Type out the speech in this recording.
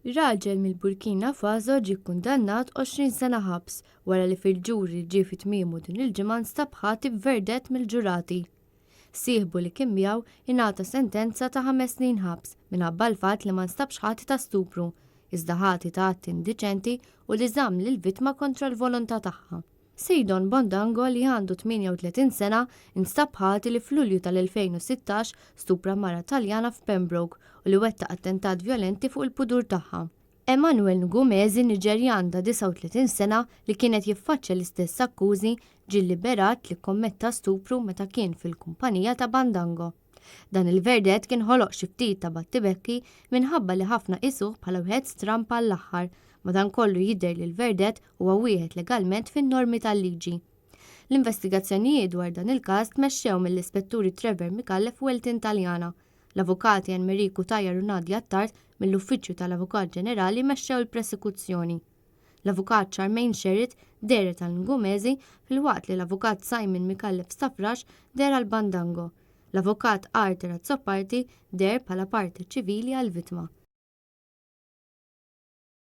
Raġel mill-Burkina Faso ġie kundannat 20 sena ħabs wara li fil-ġuri ġie fi tmiemu din il-ġimgħa nstab ħati b'verdett mill-ġurati. Sieħbu li kien miegħu ingħata sentenza ta' 5 snin ħabs minħabba l-fatt li ma nstabx ħati ta' stupru, iżda ħati ta' atti indiċenti u li żamm lill-vittma kontra l-volontà tagħha. Seydon Bondango li għandu 38 sena instab ħati li f'Lulju tal-2016 stupra mara Taljana f'Pembroke u li wettaq attentat vjolenti fuq il-pudur tagħha. Emmanuel Ngumezi Niġerjan ta' 39 sena li kienet jiffaċċja l-istess akkużi ġie liberat li kommetta stupru meta kien fil-kumpanija ta' Bondango. Dan il-verdett kien ħoloq xi ftit ta' battibekki minħabba li ħafna isuh bħala wieħed strampa l-aħħar, madankollu jidher li l-verdett huwa wieħed legalment fin-normi tal-liġi. L-investigazzjonijiet dwar dan il-każ tmexxew mill-Ispetturi Trevor Micallef u Eltin Taljana. L-avukati Enrico Tajar u Nadia Tart mill-Uffiċċju tal-Avukat Ġenerali mexxew il-prosekuzzjoni. L-avukat Charmaine Sherritt deret għal Ngumezi filwaqt li l-avukat Simon Micallef Stafrax der għal Bondango. L-avukat Arthur Azzopardi der bħala parti ċivili għall-vittma.